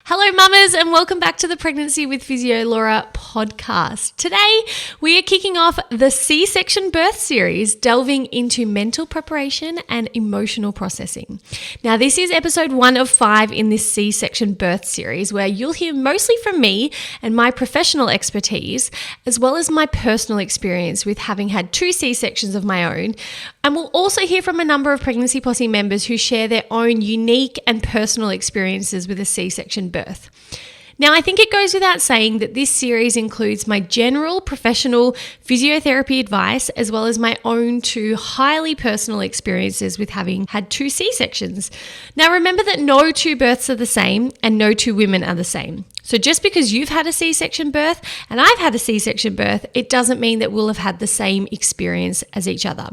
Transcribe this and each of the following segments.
Hello mamas and welcome back to the Pregnancy with Physio Laura podcast. Today we are kicking off the C-section birth series, delving into mental preparation and emotional processing. Now this is episode 1 of 5 in this C-section birth series, where you'll hear mostly from me and my professional expertise, as well as my personal experience with having had 2 C-sections of my own. And we'll also hear from a number of Pregnancy Posse members who share their own unique and personal experiences with a C-section birth. Now, I think it goes without saying that this series includes my general professional physiotherapy advice, as well as my own 2 highly personal experiences with having had 2 C-sections. Now, remember that no 2 births are the same and no 2 women are the same. So just because you've had a C-section birth and I've had a C-section birth, it doesn't mean that we'll have had the same experience as each other.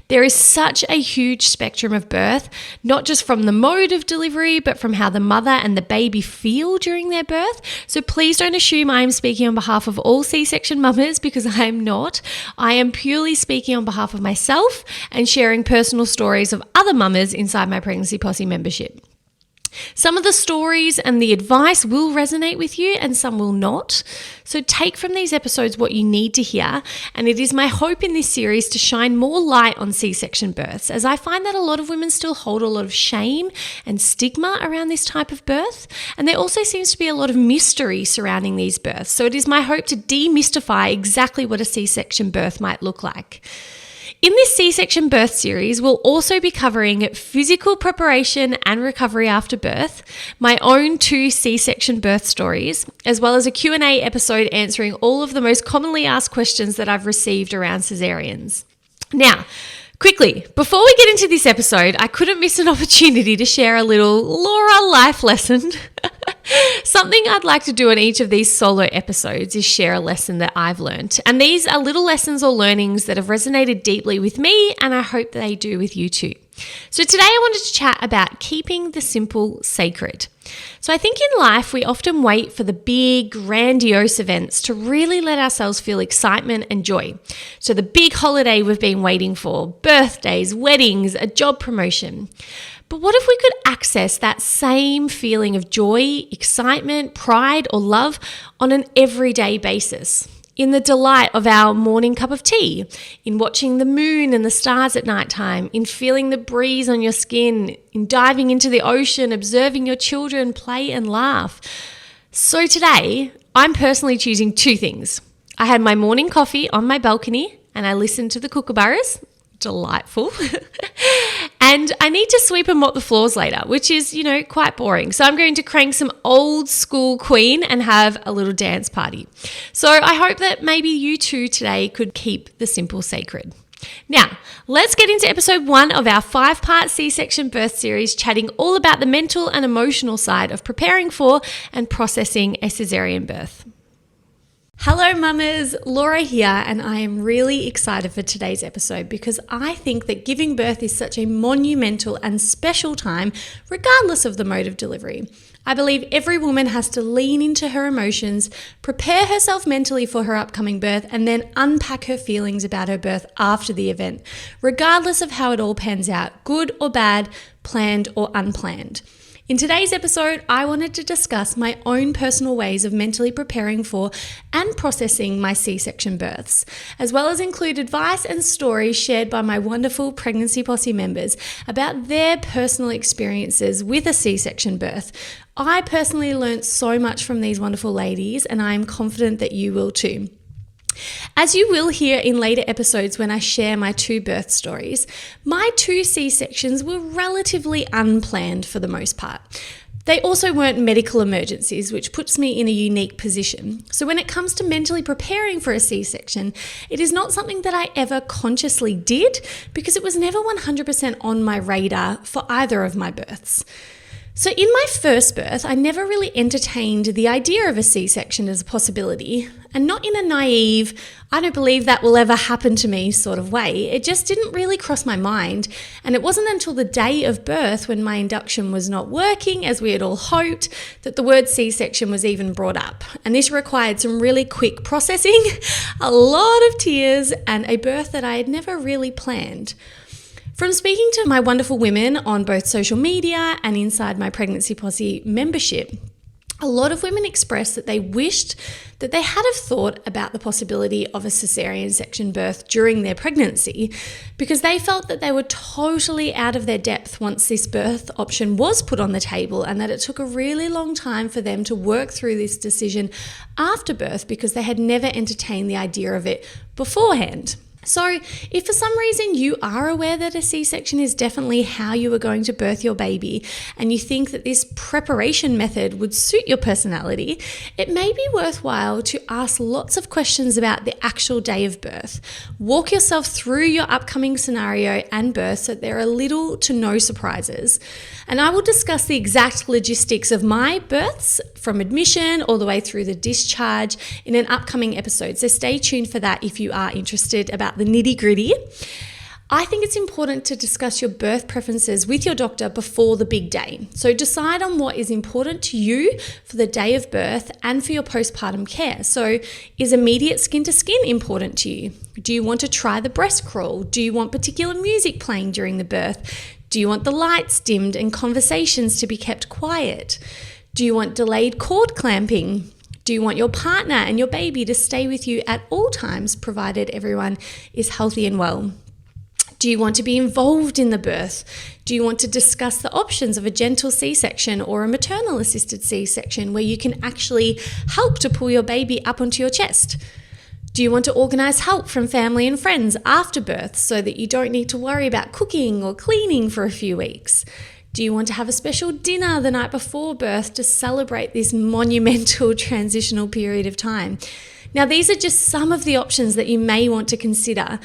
There is such a huge spectrum of birth, not just from the mode of delivery, but from how the mother and the baby feel during their birth. So please don't assume I'm speaking on behalf of all C-section mamas, because I am not. I am purely speaking on behalf of myself and sharing personal stories of other mamas inside my Pregnancy Posse membership. Some of the stories and the advice will resonate with you and some will not. So take from these episodes what you need to hear. And it is my hope in this series to shine more light on C-section births, as I find that a lot of women still hold a lot of shame and stigma around this type of birth. And there also seems to be a lot of mystery surrounding these births. So it is my hope to demystify exactly what a C-section birth might look like. In this C-section birth series, we'll also be covering physical preparation and recovery after birth, my own 2 C-section birth stories, as well as a Q&A episode answering all of the most commonly asked questions that I've received around cesareans. Now, quickly, before we get into this episode, I couldn't miss an opportunity to share a little Laura life lesson. Something I'd like to do in each of these solo episodes is share a lesson that I've learned. And these are little lessons or learnings that have resonated deeply with me, and I hope that they do with you too. So today I wanted to chat about keeping the simple sacred. So I think in life we often wait for the big, grandiose events to really let ourselves feel excitement and joy. So the big holiday we've been waiting for, birthdays, weddings, a job promotion. But what if we could access that same feeling of joy, excitement, pride, or love on an everyday basis? In the delight of our morning cup of tea, in watching the moon and the stars at nighttime, in feeling the breeze on your skin, in diving into the ocean, observing your children play and laugh. So today, I'm personally choosing 2 things. I had my morning coffee on my balcony and I listened to the kookaburras. Delightful. And I need to sweep and mop the floors later, which is, quite boring. So I'm going to crank some old school Queen and have a little dance party. So I hope that maybe you too today could keep the simple sacred. Now, let's get into episode 1 of our 5-part C-section birth series, chatting all about the mental and emotional side of preparing for and processing a cesarean birth. Hello mamas, Laura here, and I am really excited for today's episode because I think that giving birth is such a monumental and special time regardless of the mode of delivery. I believe every woman has to lean into her emotions, prepare herself mentally for her upcoming birth, and then unpack her feelings about her birth after the event, regardless of how it all pans out, good or bad, planned or unplanned. In today's episode, I wanted to discuss my own personal ways of mentally preparing for and processing my C-section births, as well as include advice and stories shared by my wonderful Pregnancy Posse members about their personal experiences with a C-section birth. I personally learned so much from these wonderful ladies, and I am confident that you will too. As you will hear in later episodes when I share my 2 birth stories, my 2 C-sections were relatively unplanned for the most part. They also weren't medical emergencies, which puts me in a unique position. So when it comes to mentally preparing for a C-section, it is not something that I ever consciously did because it was never 100% on my radar for either of my births. So in my first birth, I never really entertained the idea of a C-section as a possibility, and not in a naive, I don't believe that will ever happen to me sort of way. It just didn't really cross my mind, and it wasn't until the day of birth, when my induction was not working as we had all hoped, that the word C-section was even brought up. And this required some really quick processing, a lot of tears, and a birth that I had never really planned. From speaking to my wonderful women on both social media and inside my Pregnancy Posse membership, A lot of women expressed that they wished that they had have thought about the possibility of a cesarean section birth during their pregnancy, because they felt that they were totally out of their depth once this birth option was put on the table, and that it took a really long time for them to work through this decision after birth because they had never entertained the idea of it beforehand. So if for some reason you are aware that a C-section is definitely how you are going to birth your baby, and you think that this preparation method would suit your personality, it may be worthwhile to ask lots of questions about the actual day of birth. Walk yourself through your upcoming scenario and birth so there are little to no surprises. And I will discuss the exact logistics of my births from admission all the way through the discharge in an upcoming episode. So stay tuned for that if you are interested about the nitty-gritty. I think it's important to discuss your birth preferences with your doctor before the big day. So decide on what is important to you for the day of birth and for your postpartum care. So is immediate skin to skin important to you? Do you want to try the breast crawl? Do you want particular music playing during the birth? Do you want the lights dimmed and conversations to be kept quiet? Do you want delayed cord clamping? Do you want your partner and your baby to stay with you at all times, provided everyone is healthy and well? Do you want to be involved in the birth? Do you want to discuss the options of a gentle C-section or a maternal assisted C-section where you can actually help to pull your baby up onto your chest? Do you want to organise help from family and friends after birth so that you don't need to worry about cooking or cleaning for a few weeks? Do you want to have a special dinner the night before birth to celebrate this monumental transitional period of time? Now, these are just some of the options that you may want to consider.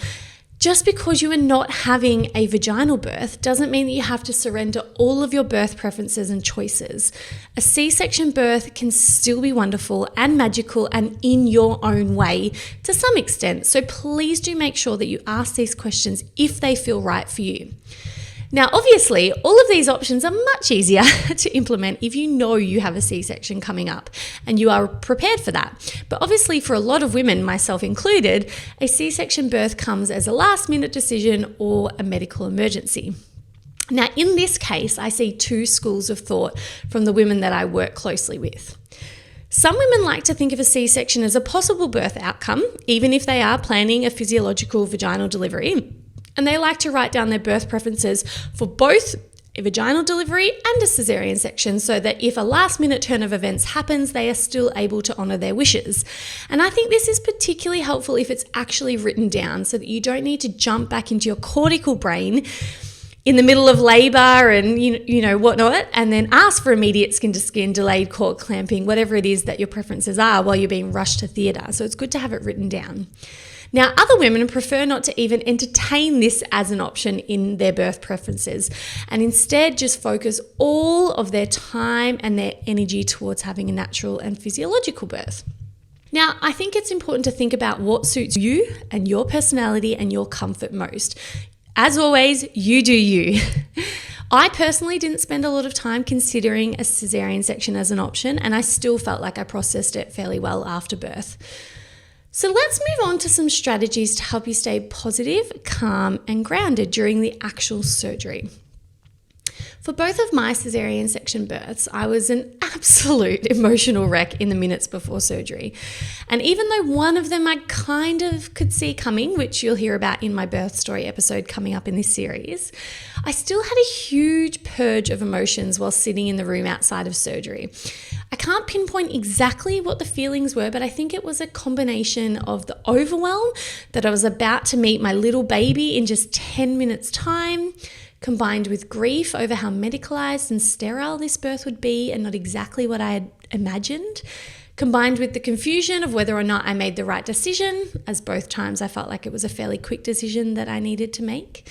Just because you are not having a vaginal birth doesn't mean that you have to surrender all of your birth preferences and choices. A C-section birth can still be wonderful and magical and in your own way to some extent. So please do make sure that you ask these questions if they feel right for you. Now, obviously, all of these options are much easier to implement if you know you have a C-section coming up and you are prepared for that. But obviously, for a lot of women, myself included, a C-section birth comes as a last-minute decision or a medical emergency. Now, in this case, I see two schools of thought from the women that I work closely with. Some women like to think of a C-section as a possible birth outcome, even if they are planning a physiological vaginal delivery. And they like to write down their birth preferences for both a vaginal delivery and a cesarean section so that if a last minute turn of events happens, they are still able to honour their wishes. And I think this is particularly helpful if it's actually written down so that you don't need to jump back into your cortical brain in the middle of labour and you know whatnot, and then ask for immediate skin to skin, delayed cord clamping, whatever it is that your preferences are while you're being rushed to theatre. So it's good to have it written down. Now, other women prefer not to even entertain this as an option in their birth preferences and instead just focus all of their time and their energy towards having a natural and physiological birth. Now, I think it's important to think about what suits you and your personality and your comfort most. As always, you do you. I personally didn't spend a lot of time considering a cesarean section as an option, and I still felt like I processed it fairly well after birth. So let's move on to some strategies to help you stay positive, calm, and grounded during the actual surgery. For both of my cesarean section births, I was an absolute emotional wreck in the minutes before surgery. And even though one of them I kind of could see coming, which you'll hear about in my birth story episode coming up in this series, I still had a huge purge of emotions while sitting in the room outside of surgery. I can't pinpoint exactly what the feelings were, but I think it was a combination of the overwhelm that I was about to meet my little baby in just 10 minutes time, combined with grief over how medicalized and sterile this birth would be and not exactly what I had imagined, combined with the confusion of whether or not I made the right decision, as both times I felt like it was a fairly quick decision that I needed to make.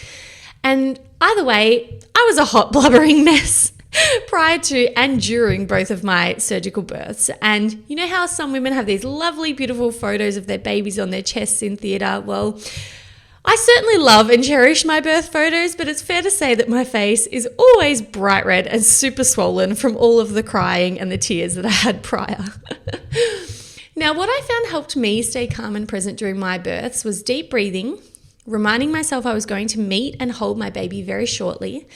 And either way, I was a hot, blubbering mess prior to and during both of my surgical births. And you know how some women have these lovely, beautiful photos of their babies on their chests in theatre? Well, I certainly love and cherish my birth photos, but it's fair to say that my face is always bright red and super swollen from all of the crying and the tears that I had prior. Now, what I found helped me stay calm and present during my births was deep breathing, reminding myself I was going to meet and hold my baby very shortly,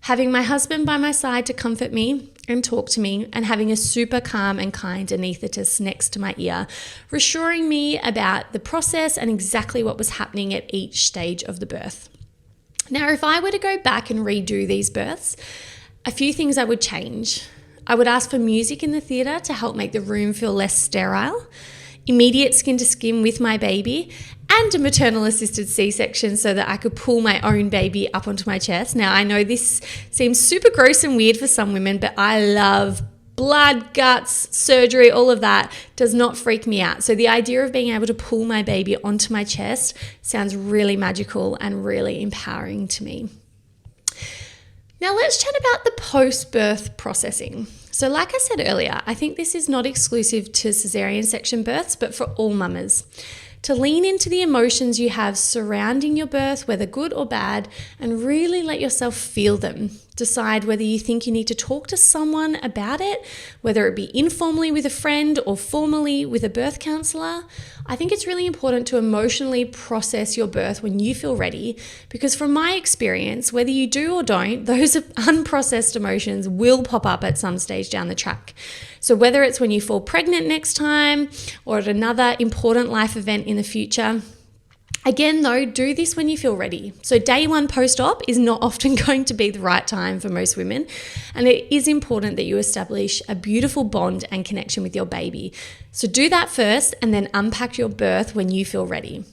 Having my husband by my side to comfort me and talk to me, and having a super calm and kind anaesthetist next to my ear, reassuring me about the process and exactly what was happening at each stage of the birth. Now, if I were to go back and redo these births, a few things I would change. I would ask for music in the theatre to help make the room feel less sterile, immediate skin to skin with my baby, and a maternal assisted C-section so that I could pull my own baby up onto my chest. Now, I know this seems super gross and weird for some women, but I love blood, guts, surgery, all of that does not freak me out. So the idea of being able to pull my baby onto my chest sounds really magical and really empowering to me. Now let's chat about the post-birth processing. So like I said earlier, I think this is not exclusive to cesarean section births, but for all mamas. To lean into the emotions you have surrounding your birth, whether good or bad, and really let yourself feel them. Decide whether you think you need to talk to someone about it, whether it be informally with a friend or formally with a birth counsellor. I think it's really important to emotionally process your birth when you feel ready, because from my experience, whether you do or don't, those unprocessed emotions will pop up at some stage down the track. So whether it's when you fall pregnant next time or at another important life event in the future, again, though, do this when you feel ready. So day one post-op is not often going to be the right time for most women, and it is important that you establish a beautiful bond and connection with your baby. So do that first and then unpack your birth when you feel ready.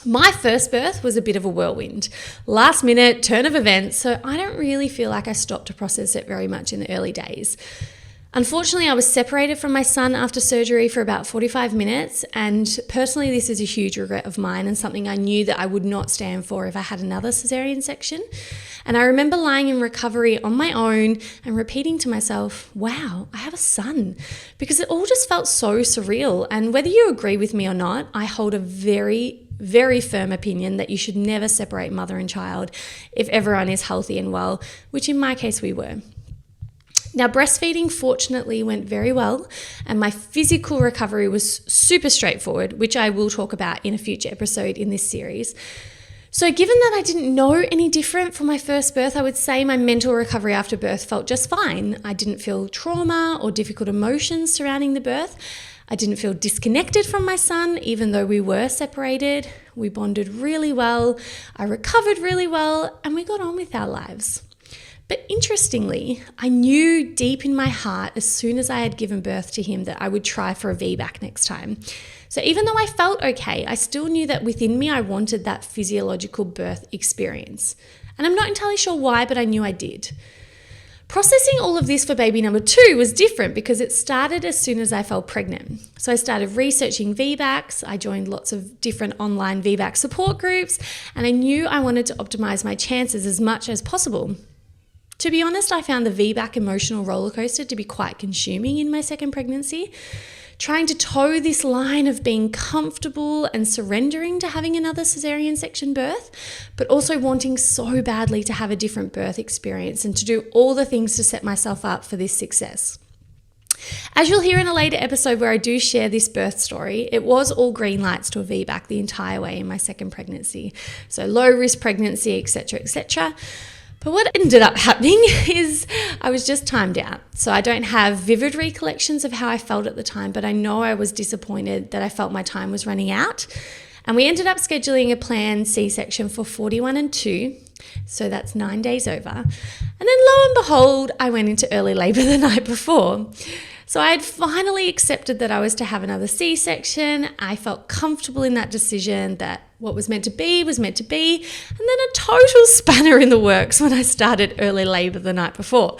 My first birth was a bit of a whirlwind, last minute turn of events, so I don't really feel like I stopped to process it very much in the early days. Unfortunately, I was separated from my son after surgery for about 45 minutes, and personally this is a huge regret of mine and something I knew that I would not stand for if I had another cesarean section. And I remember lying in recovery on my own and repeating to myself, wow, I have a son, because it all just felt so surreal. And whether you agree with me or not, I hold a very firm opinion that you should never separate mother and child if everyone is healthy and well, which in my case we were. Now, breastfeeding fortunately went very well, and my physical recovery was super straightforward, which I will talk about in a future episode in this series. So given that I didn't know any different for my first birth, I would say my mental recovery after birth felt just fine. I didn't feel trauma or difficult emotions surrounding the birth. I didn't feel disconnected from my son, even though we were separated. We bonded really well, I recovered really well, and we got on with our lives. But interestingly, I knew deep in my heart as soon as I had given birth to him that I would try for a Vbac next time. So even though I felt okay, I still knew that within me I wanted that physiological birth experience. And I'm not entirely sure why, but I knew I did. Processing all of this for baby number 2 was different because it started as soon as I fell pregnant. So I started researching Vbacs, I joined lots of different online Vbac support groups, and I knew I wanted to optimize my chances as much as possible. To be honest, I found the Vbac emotional rollercoaster to be quite consuming in my second pregnancy. Trying to toe this line of being comfortable and surrendering to having another cesarean section birth, but also wanting so badly to have a different birth experience and to do all the things to set myself up for this success. As you'll hear in a later episode where I do share this birth story, it was all green lights to a Vbac the entire way in my second pregnancy. So low risk pregnancy, etc., etc. But what ended up happening is I was just timed out. So I don't have vivid recollections of how I felt at the time, but I know I was disappointed that I felt my time was running out. And we ended up scheduling a planned C-section for 41 and 2. So that's 9 days over. And then lo and behold, I went into early labor the night before. So I had finally accepted that I was to have another C-section. I felt comfortable in that decision that what was meant to be was meant to be. And then a total spanner in the works when I started early labor the night before.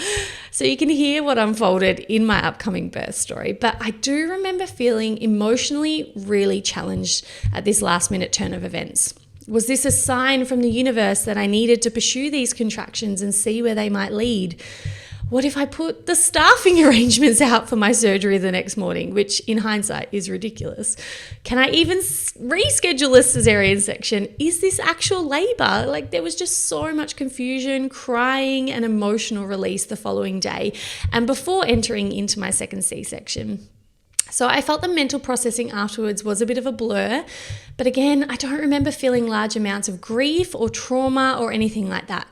So you can hear what unfolded in my upcoming birth story. But I do remember feeling emotionally really challenged at this last minute turn of events. Was this a sign from the universe that I needed to pursue these contractions and see where they might lead? What if I put the staffing arrangements out for my surgery the next morning, which in hindsight is ridiculous? Can I even reschedule a cesarean section? Is this actual labor? Like, there was just so much confusion, crying, and emotional release the following day and before entering into my second C-section. So I felt the mental processing afterwards was a bit of a blur, but again, I don't remember feeling large amounts of grief or trauma or anything like that.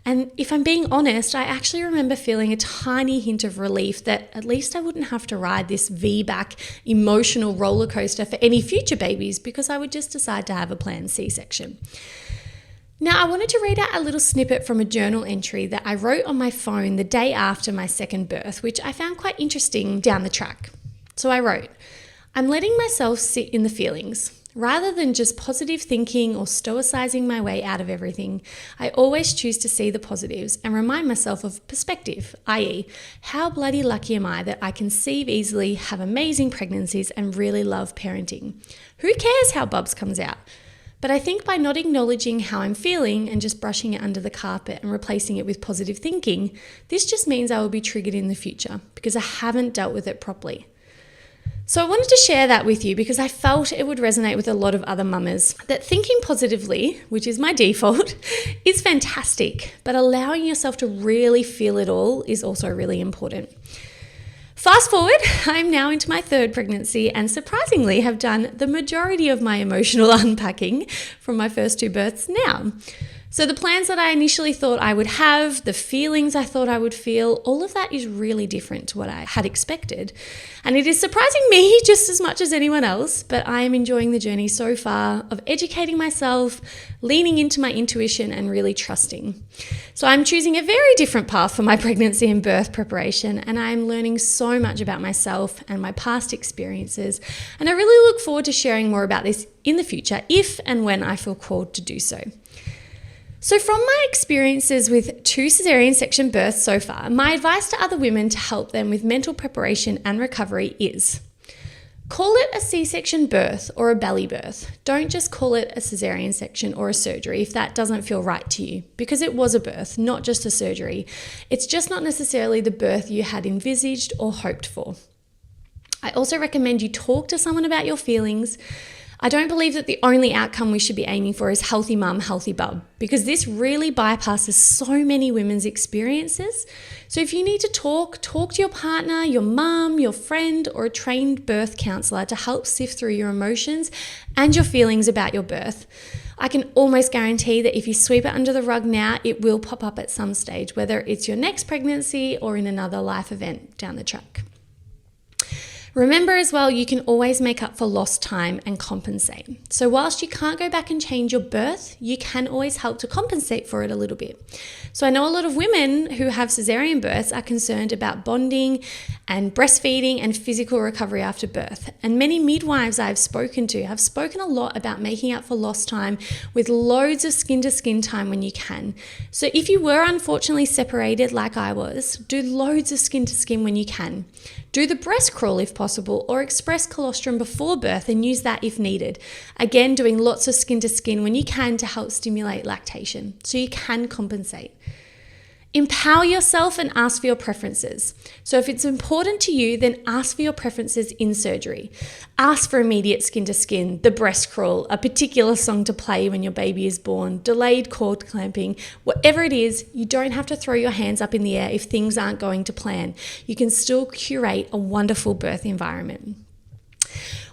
And if I'm being honest, I actually remember feeling a tiny hint of relief that at least I wouldn't have to ride this Vbac emotional roller coaster for any future babies, because I would just decide to have a planned C-section. Now, I wanted to read out a little snippet from a journal entry that I wrote on my phone the day after my second birth, which I found quite interesting down the track. So I wrote, "I'm letting myself sit in the feelings. Rather than just positive thinking or stoicizing my way out of everything, I always choose to see the positives and remind myself of perspective, i.e., how bloody lucky am I that I conceive easily, have amazing pregnancies, and really love parenting. Who cares how Bubs comes out? But I think by not acknowledging how I'm feeling and just brushing it under the carpet and replacing it with positive thinking, this just means I will be triggered in the future because I haven't dealt with it properly." So I wanted to share that with you because I felt it would resonate with a lot of other mamas, that thinking positively, which is my default, is fantastic, but allowing yourself to really feel it all is also really important. Fast forward, I'm now into my third pregnancy and surprisingly have done the majority of my emotional unpacking from my first two births now. So the plans that I initially thought I would have, the feelings I thought I would feel, all of that is really different to what I had expected. And it is surprising me just as much as anyone else, but I am enjoying the journey so far of educating myself, leaning into my intuition and really trusting. So I'm choosing a very different path for my pregnancy and birth preparation, and I'm learning so much about myself and my past experiences. And I really look forward to sharing more about this in the future if and when I feel called to do so. So from my experiences with 2 cesarean section births so far, my advice to other women to help them with mental preparation and recovery is: call it a C-section birth or a belly birth. Don't just call it a cesarean section or a surgery if that doesn't feel right to you, because it was a birth, not just a surgery. It's just not necessarily the birth you had envisaged or hoped for. I also recommend you talk to someone about your feelings. I don't believe that the only outcome we should be aiming for is healthy mum, healthy bub, because this really bypasses so many women's experiences. So if you need to talk to your partner, your mum, your friend, or a trained birth counsellor to help sift through your emotions and your feelings about your birth. I can almost guarantee that if you sweep it under the rug now, it will pop up at some stage, whether it's your next pregnancy or in another life event down the track. Remember as well, you can always make up for lost time and compensate. So whilst you can't go back and change your birth, you can always help to compensate for it a little bit. So I know a lot of women who have cesarean births are concerned about bonding and breastfeeding and physical recovery after birth. And many midwives I've spoken to have spoken a lot about making up for lost time with loads of skin-to-skin time when you can. So if you were unfortunately separated like I was, do loads of skin-to-skin when you can. Do the breast crawl if possible, or express colostrum before birth and use that if needed. Again, doing lots of skin to skin when you can to help stimulate lactation, so you can compensate. Empower yourself and ask for your preferences. So if it's important to you, then ask for your preferences in surgery. Ask for immediate skin to skin, the breast crawl, a particular song to play when your baby is born, delayed cord clamping, whatever it is. You don't have to throw your hands up in the air if things aren't going to plan. You can still curate a wonderful birth environment.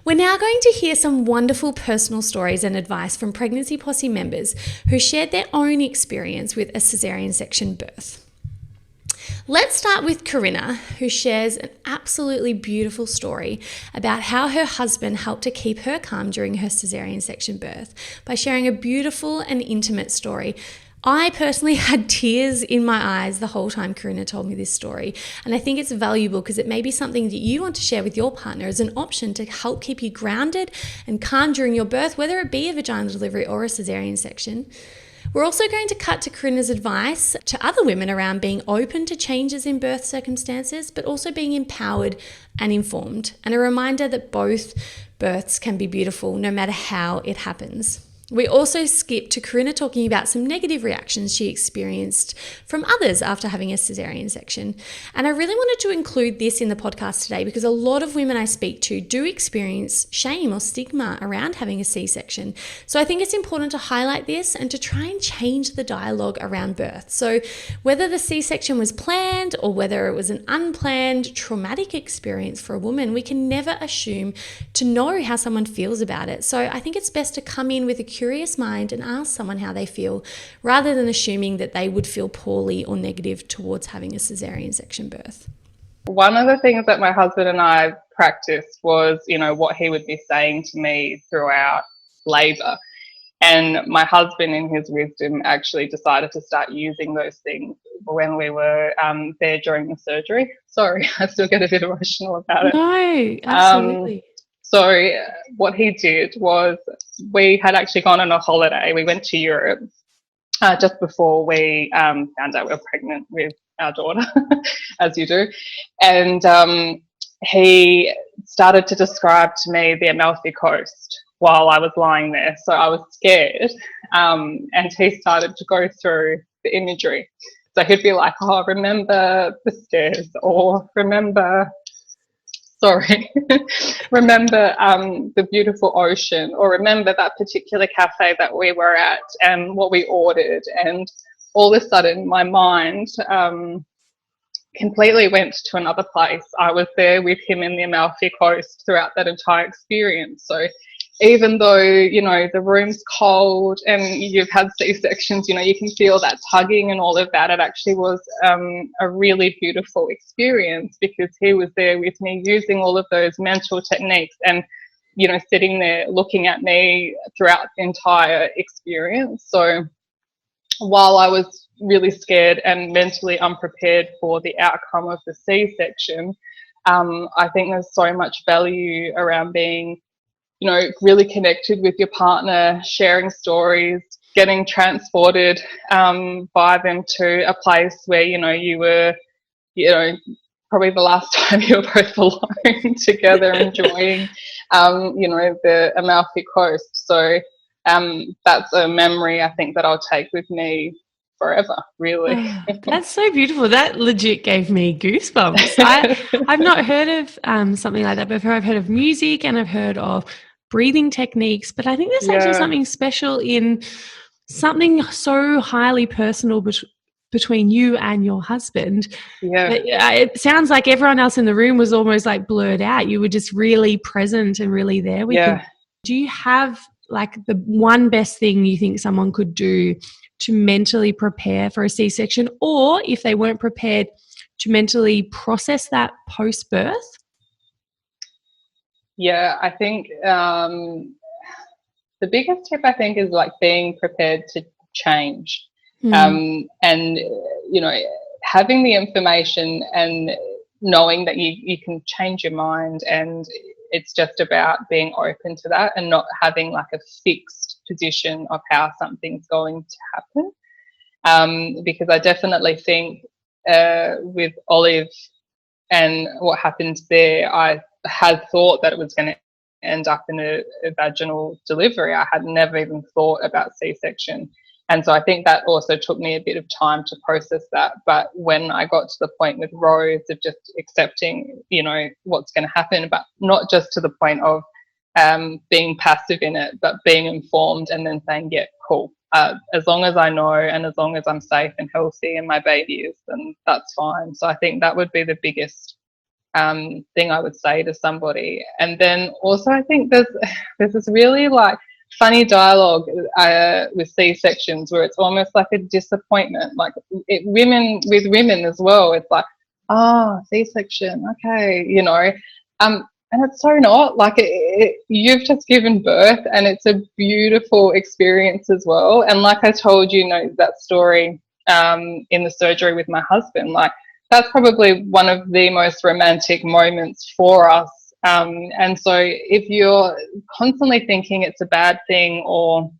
We're now going to hear some wonderful personal stories and advice from Pregnancy Posse members who shared their own experience with a cesarean section birth. Let's start with Corinna, who shares an absolutely beautiful story about how her husband helped to keep her calm during her cesarean section birth by sharing a beautiful and intimate story. I personally had tears in my eyes the whole time Corinna told me this story, and I think it's valuable because it may be something that you want to share with your partner as an option to help keep you grounded and calm during your birth, whether it be a vaginal delivery or a cesarean section. We're also going to cut to Corinna's advice to other women around being open to changes in birth circumstances, but also being empowered and informed, and a reminder that both births can be beautiful no matter how it happens. We also skip to Corinna talking about some negative reactions she experienced from others after having a cesarean section. And I really wanted to include this in the podcast today because a lot of women I speak to do experience shame or stigma around having a C-section. So I think it's important to highlight this and to try and change the dialogue around birth. So whether the C-section was planned or whether it was an unplanned traumatic experience for a woman, we can never assume to know how someone feels about it. So I think it's best to come in with a curious mind and ask someone how they feel rather than assuming that they would feel poorly or negative towards having a cesarean section birth. One of the things that my husband and I practiced was, what he would be saying to me throughout labour. And my husband, in his wisdom, actually decided to start using those things when we were there during the surgery. Sorry, I still get a bit emotional about it. No, absolutely. So what he did was we had actually gone on a holiday. We went to Europe just before we found out we were pregnant with our daughter, as you do. And he started to describe to me the Amalfi Coast while I was lying there. So I was scared. And he started to go through the imagery. So he'd be like, oh, remember the stairs, or remember the beautiful ocean, or remember that particular cafe that we were at and what we ordered. And all of a sudden my mind completely went to another place. I was there with him in the Amalfi Coast throughout that entire experience. So even though, the room's cold and you've had C-sections, you can feel that tugging and all of that. It actually was a really beautiful experience because he was there with me using all of those mental techniques and, sitting there looking at me throughout the entire experience. So while I was really scared and mentally unprepared for the outcome of the C-section, I think there's so much value around being really connected with your partner, sharing stories, getting transported by them to a place where, you were, probably the last time you were both alone together enjoying, the Amalfi Coast. So that's a memory I think that I'll take with me forever, really. That's so beautiful. That legit gave me goosebumps. I've not heard of something like that before. I've heard of music and I've heard of breathing techniques, but I think there's actually something special in something so highly personal between you and your husband. It sounds like everyone else in the room was almost like blurred out. You were just really present and really there with him. Do you have like the one best thing you think someone could do to mentally prepare for a C-section, or if they weren't prepared, to mentally process that post-birth? Yeah, I think the biggest tip I think is like being prepared to change, and having the information and knowing that you can change your mind, and it's just about being open to that and not having like a fixed position of how something's going to happen. Because I definitely think with Olive and what happened there, I had thought that it was going to end up in a vaginal delivery. I had never even thought about C-section. And so I think that also took me a bit of time to process that. But when I got to the point with Rose of just accepting, what's going to happen, but not just to the point of being passive in it, but being informed and then saying, yeah, cool. As long as I know and as long as I'm safe and healthy and my baby is, then that's fine. So I think that would be the biggest thing I would say to somebody. And then also I think there's this really like funny dialogue with C-sections where it's almost like a disappointment, like women as well. It's like, C-section, okay, and it's so not like you've just given birth, and it's a beautiful experience as well. And like I told you, that story in the surgery with my husband, like that's probably one of the most romantic moments for us. And so if you're constantly thinking it's a bad thing, or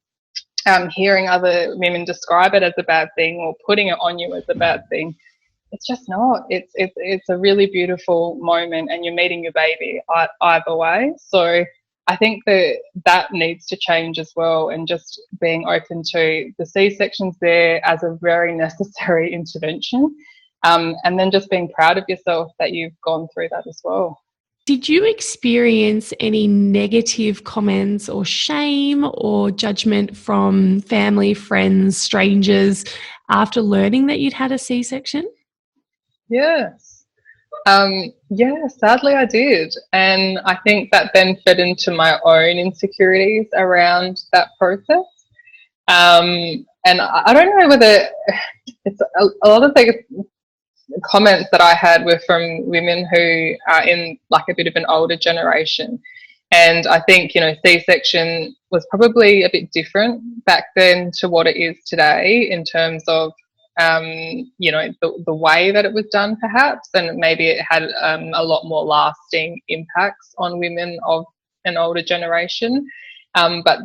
hearing other women describe it as a bad thing, or putting it on you as a bad thing, it's just not. It's a really beautiful moment, and you're meeting your baby either way. So I think that needs to change as well, and just being open to the C-sections there as a very necessary intervention, and then just being proud of yourself that you've gone through that as well. Did you experience any negative comments or shame or judgment from family, friends, strangers after learning that you'd had a C-section? Yes. Yeah, sadly I did. And I think that then fed into my own insecurities around that process. And I don't know whether it's a lot of the comments that I had were from women who are in like a bit of an older generation. And I think, C-section was probably a bit different back then to what it is today in terms of, the way that it was done perhaps, and maybe it had a lot more lasting impacts on women of an older generation. But,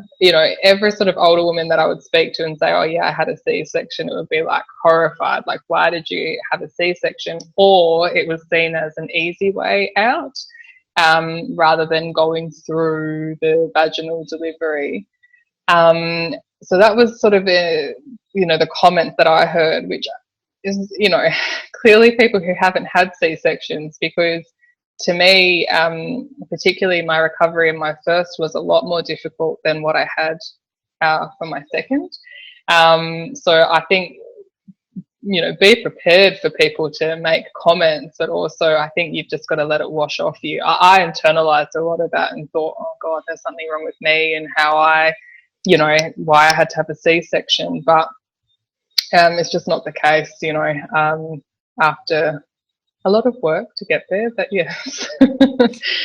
every sort of older woman that I would speak to and say, oh, yeah, I had a C-section, it would be like horrified, like, why did you have a C-section? Or it was seen as an easy way out, rather than going through the vaginal delivery. So that was sort of, the comments that I heard, which is, clearly people who haven't had C-sections, because to me, particularly my recovery in my first was a lot more difficult than what I had for my second. So I think, be prepared for people to make comments, but also I think you've just got to let it wash off you. I internalized a lot of that and thought, oh God, there's something wrong with me and how why I had to have a C-section. But it's just not the case, after a lot of work to get there, but yes.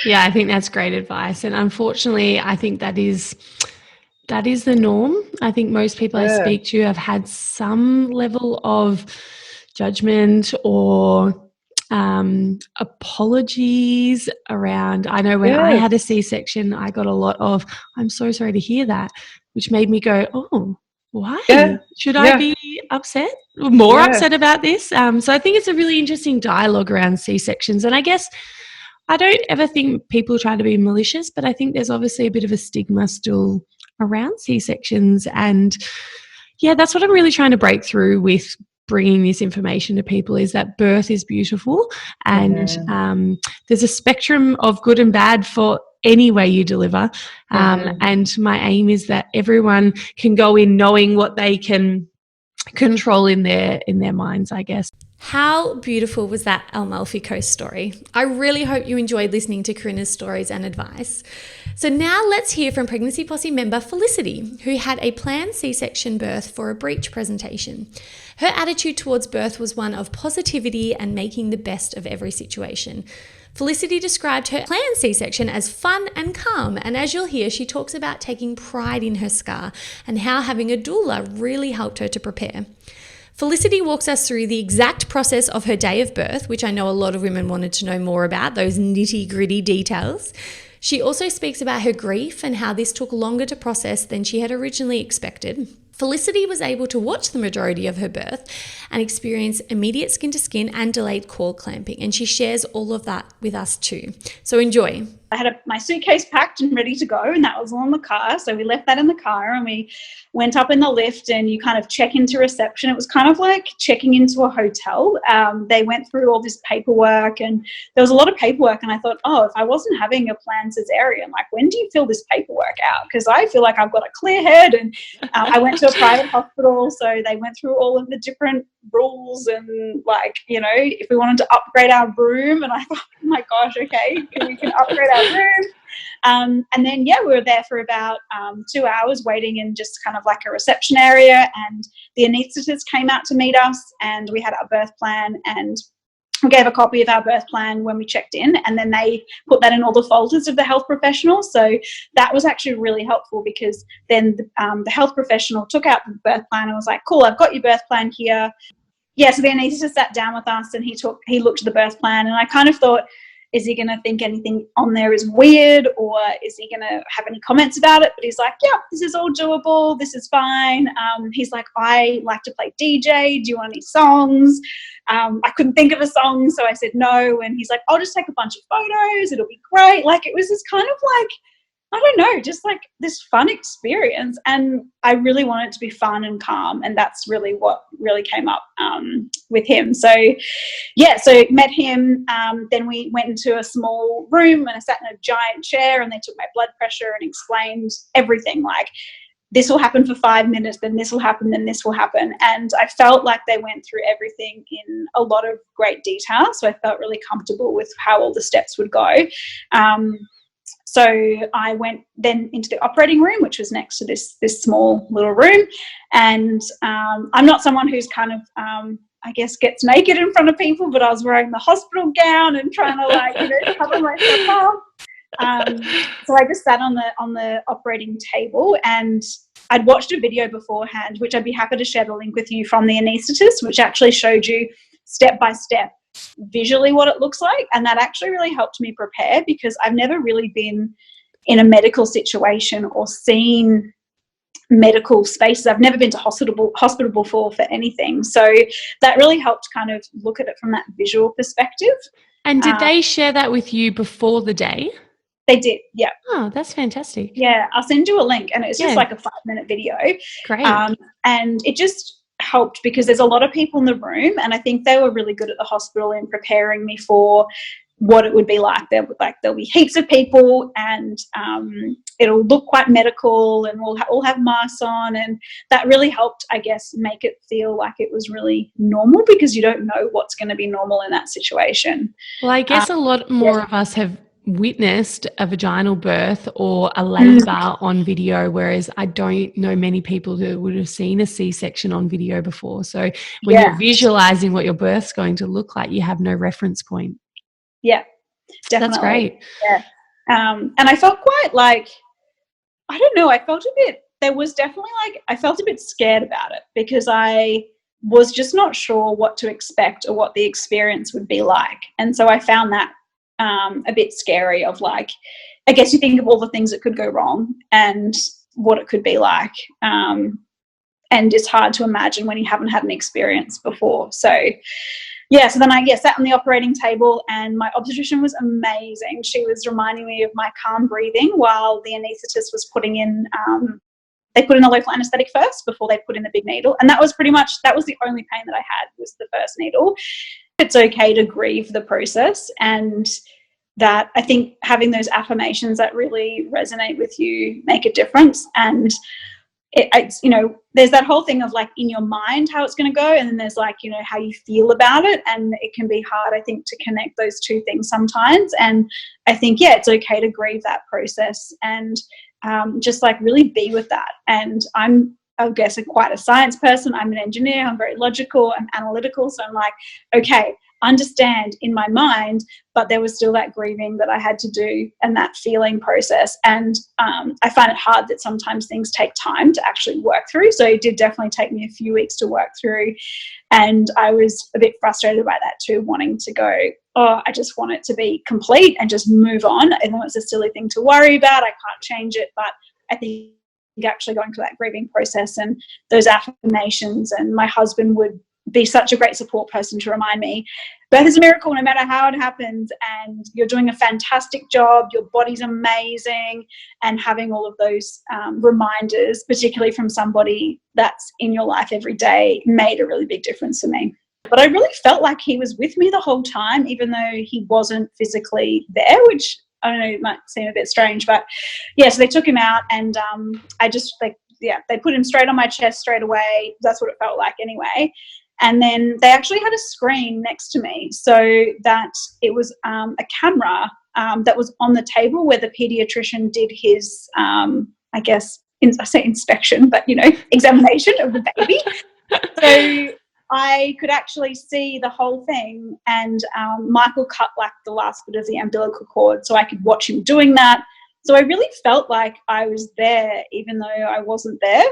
Yeah, I think that's great advice. And unfortunately, I think that is the norm. I think most people I speak to have had some level of judgment or apologies around. I know when I had a C-section, I got a lot of, I'm so sorry to hear that, which made me go, oh, why? Should I be upset? More upset about this? So I think it's a really interesting dialogue around C-sections. And I guess I don't ever think people try to be malicious, but I think there's obviously a bit of a stigma still around C-sections. And yeah, that's what I'm really trying to break through with bringing this information to people, is that birth is beautiful, and there's a spectrum of good and bad for any way you deliver. And my aim is that everyone can go in knowing what they can control in their minds, I guess. How beautiful was that Amalfi Coast story? I really hope you enjoyed listening to Corinna's stories and advice. So now let's hear from Pregnancy Posse member Felicity, who had a planned C-section birth for a breech presentation. Her attitude towards birth was one of positivity and making the best of every situation. Felicity described her planned C-section as fun and calm, and as you'll hear, she talks about taking pride in her scar and how having a doula really helped her to prepare. Felicity walks us through the exact process of her day of birth, which I know a lot of women wanted to know more about, those nitty-gritty details. She also speaks about her grief and how this took longer to process than she had originally expected. Felicity was able to watch the majority of her birth and experience immediate skin-to-skin and delayed cord clamping, and she shares all of that with us too. So enjoy. I had my suitcase packed and ready to go, and that was all in the car. So we left that in the car and we went up in the lift, and you kind of check into reception. It was kind of like checking into a hotel. They went through all this paperwork, and there was a lot of paperwork. And I thought, oh, if I wasn't having a planned cesarean, like, when do you fill this paperwork out? Because I feel like I've got a clear head. And I went to a private hospital, so they went through all of the different rules and, like, if we wanted to upgrade our room. And I thought, oh my gosh, okay, we can upgrade our room. And then, we were there for about 2 hours waiting in just kind of like a reception area, and the anaesthetist came out to meet us, and we had our birth plan, and we gave a copy of our birth plan when we checked in, and then they put that in all the folders of the health professional. So that was actually really helpful, because then the health professional took out the birth plan and was like, cool, I've got your birth plan here. So the anaesthetist sat down with us, and he looked at the birth plan, and I kind of thought, is he going to think anything on there is weird, or is he going to have any comments about it? But he's like, yeah, this is all doable. This is fine. He's like, I like to play DJ. Do you want any songs? I couldn't think of a song, so I said no. And he's like, I'll just take a bunch of photos. It'll be great. Like, it was this kind of like I don't know, just like this fun experience. And I really wanted it to be fun and calm. And that's really what really came up with him. So, yeah, so met him. Then we went into a small room and I sat in a giant chair and they took my blood pressure and explained everything, like, this will happen for 5 minutes, then this will happen, then this will happen. And I felt like they went through everything in a lot of great detail. So I felt really comfortable with how all the steps would go. So I went then into the operating room, which was next to this small little room. And I'm not someone who's kind of, I guess, gets naked in front of people, but I was wearing the hospital gown and trying to, like, cover myself up. So I just sat on the operating table, and I'd watched a video beforehand, which I'd be happy to share the link with you, from the anaesthetist, which actually showed you step by step visually what it looks like. And that actually really helped me prepare, because I've never really been in a medical situation or seen medical spaces. I've never been to hospital before for anything. So that really helped kind of look at it from that visual perspective. And did they share that with you before the day? They did, yeah. Oh, that's fantastic. Yeah, I'll send you a link, and it's just like a 5-minute video. Great. And it just helped because there's a lot of people in the room, and I think they were really good at the hospital in preparing me for what it would be like. There'll be heaps of people, and it'll look quite medical, and we'll all have masks on, and that really helped, I guess, make it feel like it was really normal, because you don't know what's going to be normal in that situation. Well, I guess a lot more of us have witnessed a vaginal birth or a labour on video, whereas I don't know many people who would have seen a C-section on video before. So when you're visualising what your birth's going to look like, you have no reference point. Yeah, definitely. That's great. Yeah. And I felt quite like, I don't know, I felt a bit scared about it, because I was just not sure what to expect or what the experience would be like. And so I found that a bit scary, of like, I guess you think of all the things that could go wrong and what it could be like. And it's hard to imagine when you haven't had an experience before. So yeah, so then I sat on the operating table, and my obstetrician was amazing. She was reminding me of my calm breathing while the anaesthetist was putting in, they put in a local anaesthetic first before they put in the big needle. And that was the only pain that I had, was the first needle. It's okay to grieve the process, and that I think having those affirmations that really resonate with you make a difference. And it's there's that whole thing of like in your mind how it's going to go, and then there's like how you feel about it, and it can be hard, I think, to connect those two things sometimes. And I think it's okay to grieve that process, and just like really be with that. And I guess quite a science person. I'm an engineer. I'm very logical. I'm analytical. So I'm like, okay, understand in my mind, but there was still that grieving that I had to do, and that feeling process. And I find it hard that sometimes things take time to actually work through. So it did definitely take me a few weeks to work through. And I was a bit frustrated by that too, wanting to go, I just want it to be complete and just move on. I know it's a silly thing to worry about. I can't change it, but I think actually going through that grieving process and those affirmations, and my husband would be such a great support person to remind me, birth is a miracle no matter how it happens, and you're doing a fantastic job, your body's amazing. And having all of those reminders, particularly from somebody that's in your life every day, made a really big difference for me. But I really felt like he was with me the whole time, even though he wasn't physically there, which I don't know, it might seem a bit strange, but so they took him out, and they put him straight on my chest straight away. That's what it felt like anyway. And then they actually had a screen next to me, so that it was a camera that was on the table where the pediatrician did his, I say inspection, but examination of the baby. So I could actually see the whole thing, and Michael cut like the last bit of the umbilical cord, so I could watch him doing that. So I really felt like I was there, even though I wasn't there.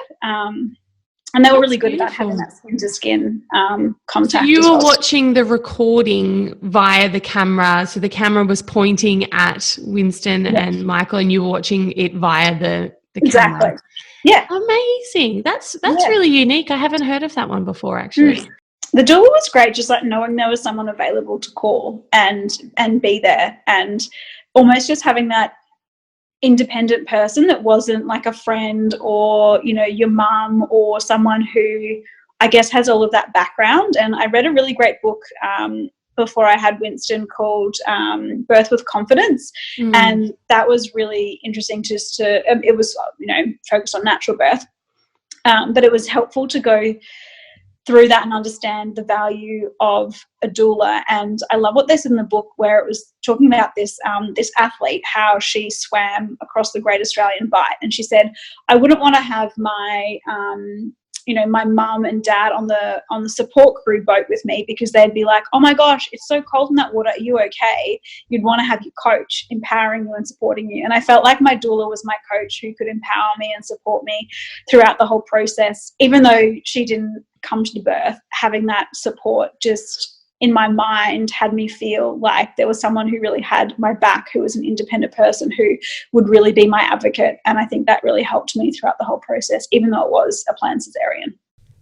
And they were really good about having that skin-to-skin contact. So you were watching the recording via the camera. So the camera was pointing at Winston and Michael, and you were watching it via the exactly. camera. Yeah. Amazing. That's really unique. I haven't heard of that one before, actually. The doula was great, just like knowing there was someone available to call and be there, and almost just having that independent person that wasn't like a friend or, you know, your mum or someone who I guess has all of that background. And I read a really great book before I had Winston called Birth with Confidence. And that was really interesting just to, it was, you know, focused on natural birth. But it was helpful to go through that and understand the value of a doula. And I love what they said in the book where it was talking about this this athlete, how she swam across the Great Australian Bight. And she said, I wouldn't want to have my you know, my mum and dad on the support crew boat with me, because they'd be like, oh my gosh, it's so cold in that water, are you okay? You'd want to have your coach empowering you and supporting you. And I felt like my doula was my coach who could empower me and support me throughout the whole process. Even though she didn't come to the birth, having that support just in my mind had me feel like there was someone who really had my back, who was an independent person who would really be my advocate. And I think that really helped me throughout the whole process, even though it was a planned cesarean.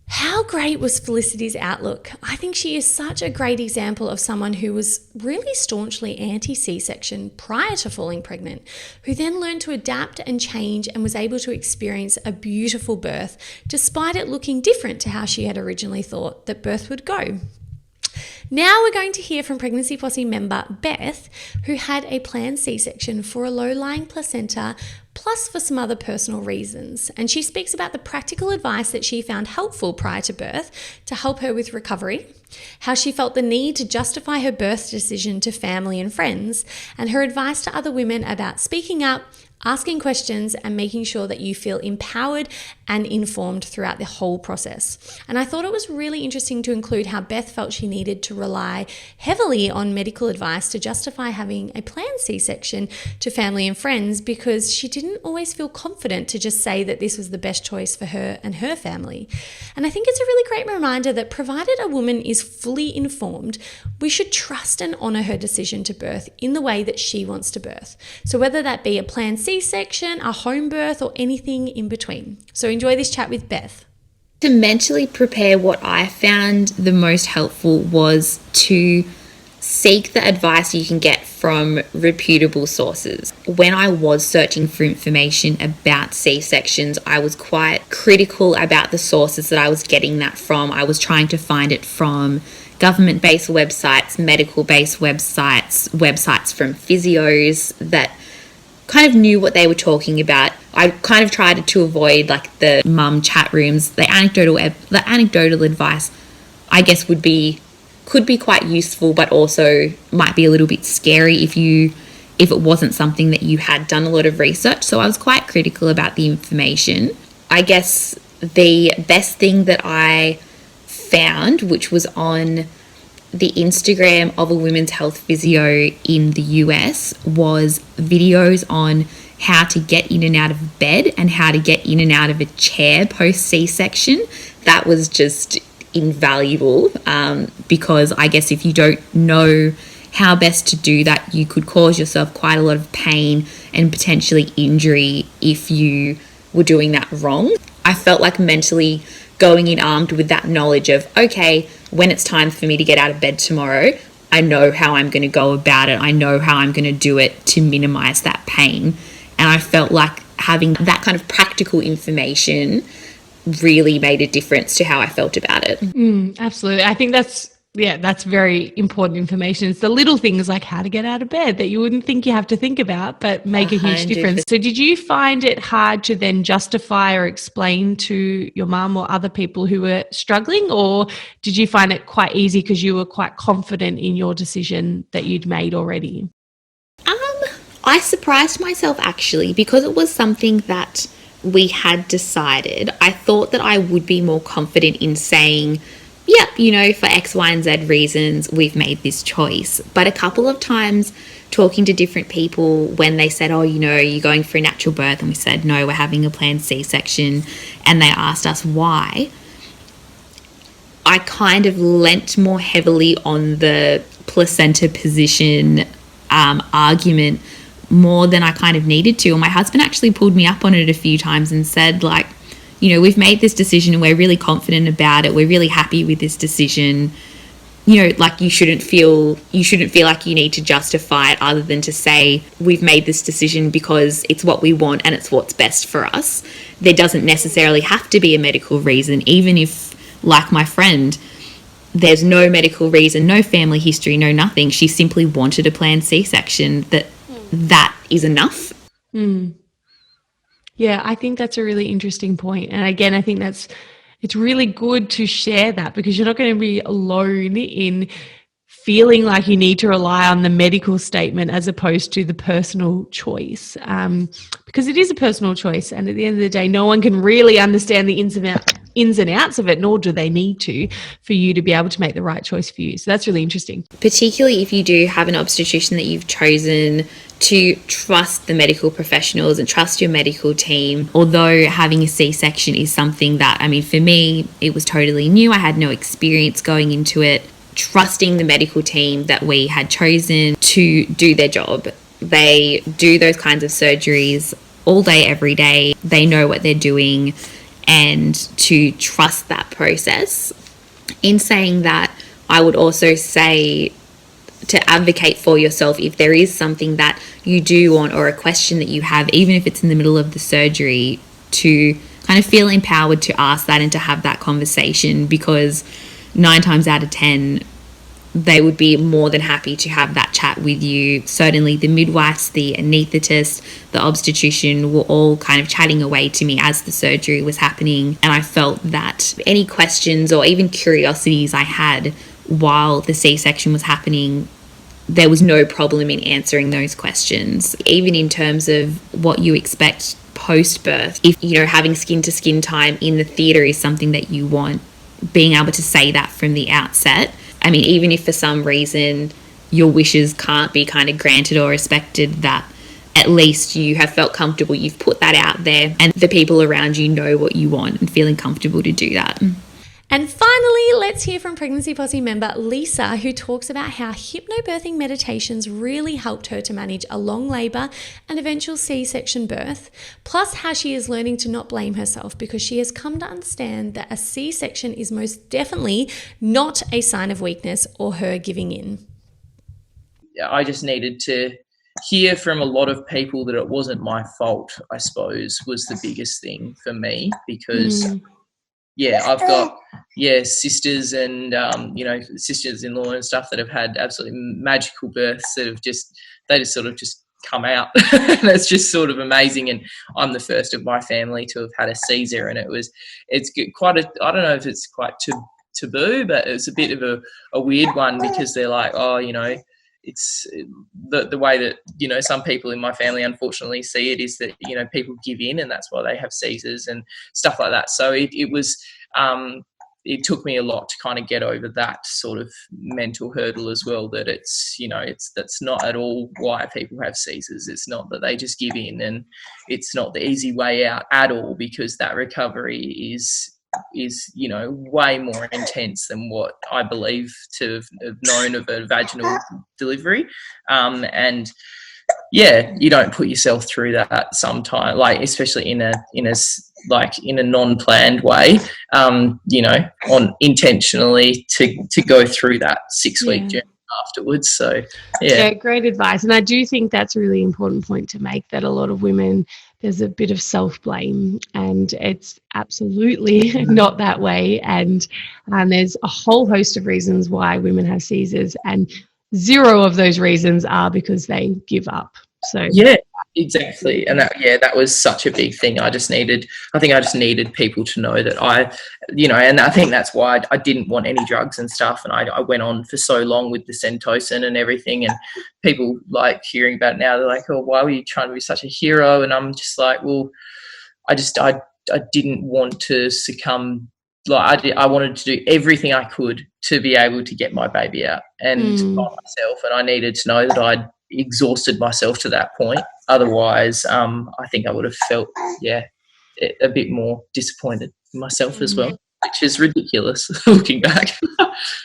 How great was Felicity's outlook? I think she is such a great example of someone who was really staunchly anti-C-section prior to falling pregnant, who then learned to adapt and change and was able to experience a beautiful birth, despite it looking different to how she had originally thought that birth would go. Now we're going to hear from Pregnancy Posse member Beth, who had a planned C-section for a low-lying placenta, plus for some other personal reasons. And she speaks about the practical advice that she found helpful prior to birth to help her with recovery, how she felt the need to justify her birth decision to family and friends, and her advice to other women about speaking up, asking questions, and making sure that you feel empowered and informed throughout the whole process. And I thought it was really interesting to include how Beth felt she needed to rely heavily on medical advice to justify having a planned C-section to family and friends, because she didn't always feel confident to just say that this was the best choice for her and her family. And I think it's a really great reminder that provided a woman is fully informed, we should trust and honour her decision to birth in the way that she wants to birth. So whether that be a planned C-section, a home birth, or anything in between. So enjoy this chat with Beth. To mentally prepare, what I found the most helpful was to seek the advice you can get from reputable sources. When I was searching for information about C-sections, I was quite critical about the sources that I was getting that from. I was trying to find it from government-based websites, medical-based websites, websites from physios that kind of knew what they were talking about. I kind of tried to avoid like the mum chat rooms. The anecdotal advice, I guess, could be quite useful, but also might be a little bit scary if it wasn't something that you had done a lot of research. So I was quite critical about the information. I guess the best thing that I found, which was on the Instagram of a women's health physio in the US, was videos on how to get in and out of bed and how to get in and out of a chair post C-section. That was just invaluable, because I guess if you don't know how best to do that, you could cause yourself quite a lot of pain and potentially injury if you were doing that wrong. I felt like mentally going in armed with that knowledge of, okay, when it's time for me to get out of bed tomorrow, I know how I'm going to go about it. I know how I'm going to do it to minimize that pain. And I felt like having that kind of practical information really made a difference to how I felt about it. Absolutely. I think that's very important information. It's the little things like how to get out of bed that you wouldn't think you have to think about, but make a huge difference. So did you find it hard to then justify or explain to your mum or other people who were struggling, or did you find it quite easy because you were quite confident in your decision that you'd made already? I surprised myself actually, because it was something that we had decided. I thought that I would be more confident in saying, yep, for X, Y, and Z reasons, we've made this choice. But a couple of times talking to different people when they said, oh, you're going for a natural birth, and we said, no, we're having a planned C-section, and they asked us why, I kind of leant more heavily on the placenta position argument more than I kind of needed to. And my husband actually pulled me up on it a few times and said, like, we've made this decision and we're really confident about it. We're really happy with this decision. like you shouldn't feel like you need to justify it other than to say we've made this decision because it's what we want and it's what's best for us. There doesn't necessarily have to be a medical reason, even if, like my friend, there's no medical reason, no family history, no nothing. She simply wanted a planned C-section. That is enough. Yeah, I think that's a really interesting point. And again, I think it's really good to share that, because you're not going to be alone in feeling like you need to rely on the medical statement as opposed to the personal choice, because it is a personal choice. And at the end of the day, no one can really understand the ins and outs of it, nor do they need to, for you to be able to make the right choice for you. So that's really interesting. Particularly if you do have an obstetrician that you've chosen to trust the medical professionals and trust your medical team. Although having a C-section is something that, I mean, for me, it was totally new. I had no experience going into it. Trusting the medical team that we had chosen to do their job. They do those kinds of surgeries all day, every day. They know what they're doing, and to trust that process. In saying that, I would also say to advocate for yourself if there is something that you do want or a question that you have, even if it's in the middle of the surgery, to kind of feel empowered to ask that and to have that conversation, because 9 times out of 10 they would be more than happy to have that chat with you. Certainly the midwives, the anaesthetist, the obstetrician were all kind of chatting away to me as the surgery was happening, and I felt that any questions or even curiosities I had while the C-section was happening, there was no problem in answering those questions. Even in terms of what you expect post-birth, if having skin-to-skin time in the theatre is something that you want, being able to say that from the outset. I mean, even if for some reason your wishes can't be kind of granted or respected, that at least you have felt comfortable, you've put that out there, and the people around you know what you want and feeling comfortable to do that. And finally, let's hear from Pregnancy Posse member Lisa, who talks about how hypnobirthing meditations really helped her to manage a long labour and eventual C-section birth, plus how she is learning to not blame herself, because she has come to understand that a C-section is most definitely not a sign of weakness or her giving in. I just needed to hear from a lot of people that it wasn't my fault, I suppose, was the biggest thing for me, because I've got sisters and sisters-in-law and stuff that have had absolutely magical births that have just sort of just come out. And it's just sort of amazing. And I'm the first of my family to have had a Caesar, and it's quite I don't know if it's quite taboo, but it's a bit of a weird one, because they're like, it's the way that, some people in my family unfortunately see it is that, people give in, and that's why they have Caesars and stuff like that. So it was, it took me a lot to kind of get over that sort of mental hurdle as well, that that's not at all why people have Caesars. It's not that they just give in, and it's not the easy way out at all, because that recovery is way more intense than what I believe to have known of a vaginal delivery. And you don't put yourself through that sometimes, like especially in a non-planned way, on intentionally to go through that 6-week journey afterwards. So great advice. And I do think that's a really important point to make, that a lot of women, there's a bit of self-blame, and it's absolutely not that way. And there's a whole host of reasons why women have Caesars, and 0 of those reasons are because they give up. So exactly. And that was such a big thing. I just needed people to know that and I think that's why I didn't want any drugs and stuff. And I went on for so long with the Centosin and everything, and people like hearing about it now, they're like, oh, why were you trying to be such a hero? And I'm just like, well, I didn't want to succumb. Like I wanted to do everything I could to be able to get my baby out and by myself. And I needed to know that I'd exhausted myself to that point. Otherwise, I think I would have felt, a bit more disappointed in myself as well, which is ridiculous looking back.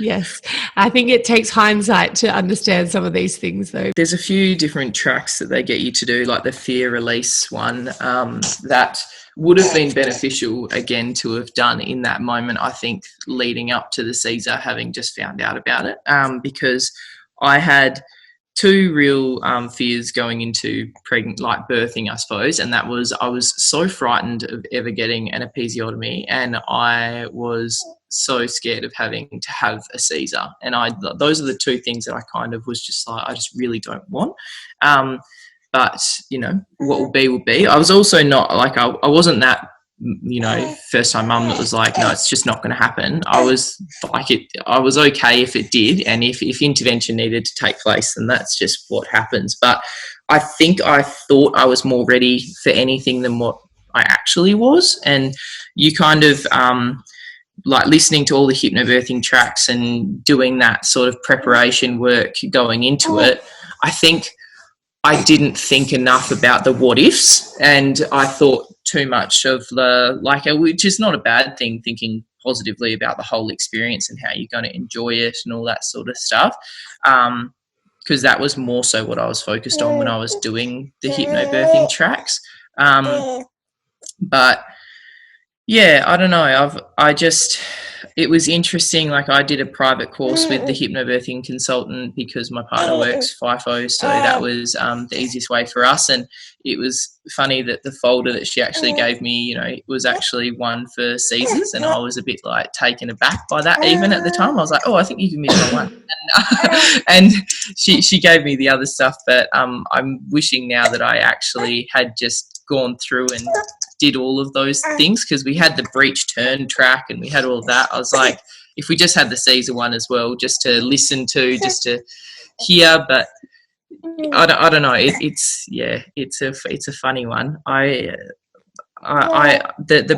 Yes, I think it takes hindsight to understand some of these things, though. There's a few different tracks that they get you to do, like the fear release one, that would have been beneficial again to have done in that moment, I think, leading up to the Caesar, having just found out about it, because I had two real fears going into birthing, I suppose, and that was I was so frightened of ever getting an episiotomy, and I was so scared of having to have a Caesar, and those are the two things that I kind of was just like, I just really don't want. But, you know, what will be will be. I was also not like, I wasn't that, you know, first time mum that was like, no, it's just not going to happen. I was like, I was okay if it did. And if intervention needed to take place, then that's just what happens. But I think I thought I was more ready for anything than what I actually was. And you kind of, like listening to all the hypnobirthing tracks and doing that sort of preparation work going into it, I think I didn't think enough about the what ifs, and I thought too much of which is not a bad thing, thinking positively about the whole experience and how you're going to enjoy it and all that sort of stuff. Because that was more so what I was focused on when I was doing the hypnobirthing tracks. But yeah, I don't know. It was interesting. Like, I did a private course with the hypnobirthing consultant because my partner works FIFO, so that was the easiest way for us. And it was funny that the folder that she actually gave me, you know, it was actually one for Caesars, and I was a bit like taken aback by that even at the time. I was like, oh, I think you give me the wrong one. And she gave me the other stuff, but I'm wishing now that I actually had just gone through and did all of those things, because we had the breech turn track and we had all of that. I was like, if we just had the Caesar one as well, just to listen to, just to hear. But I don't know. It's a funny one. The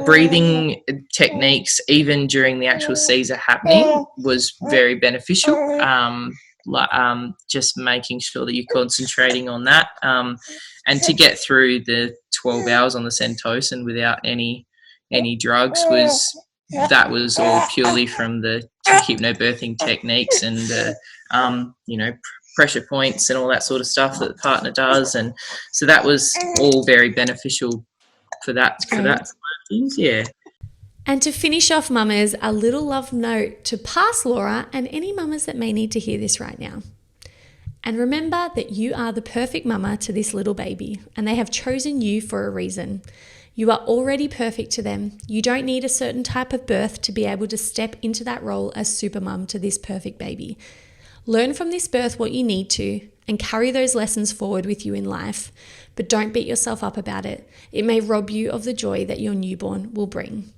breathing techniques, even during the actual Caesar happening, was very beneficial. Just making sure that you're concentrating on that, and to get through the 12 hours on the Centosin without any drugs was all purely from the hypnobirthing techniques and you know, pressure points and all that sort of stuff that the partner does, and so that was all very beneficial for that things. Yeah. And to finish off, mamas, a little love note to pass Laura and any mamas that may need to hear this right now. And remember that you are the perfect mama to this little baby, and they have chosen you for a reason. You are already perfect to them. You don't need a certain type of birth to be able to step into that role as super mum to this perfect baby. Learn from this birth what you need to and carry those lessons forward with you in life, but don't beat yourself up about it. It may rob you of the joy that your newborn will bring.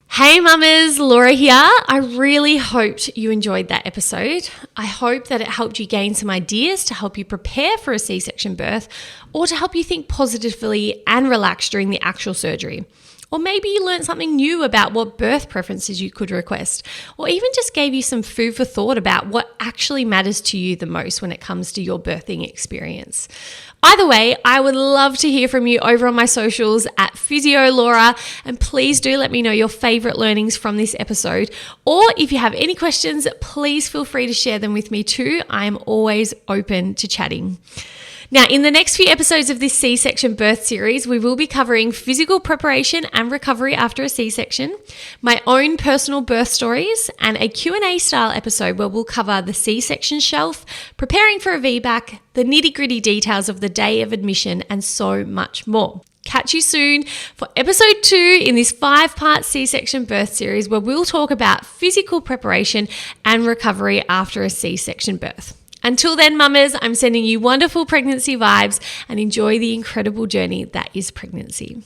Hey mamas, Laura here. I really hoped you enjoyed that episode. I hope that it helped you gain some ideas to help you prepare for a C-section birth, or to help you think positively and relax during the actual surgery. Or maybe you learned something new about what birth preferences you could request, or even just gave you some food for thought about what actually matters to you the most when it comes to your birthing experience. Either way, I would love to hear from you over on my socials at PhysioLaura, and please do let me know your favorite learnings from this episode. Or if you have any questions, please feel free to share them with me too. I am always open to chatting. Now, in the next few episodes of this C-section birth series, we will be covering physical preparation and recovery after a C-section, my own personal birth stories, and a Q&A style episode where we'll cover the C-section shelf, preparing for a Vbac, the nitty-gritty details of the day of admission, and so much more. Catch you soon for episode 2 in this 5-part C-section birth series, where we'll talk about physical preparation and recovery after a C-section birth. Until then, mamas, I'm sending you wonderful pregnancy vibes, and enjoy the incredible journey that is pregnancy.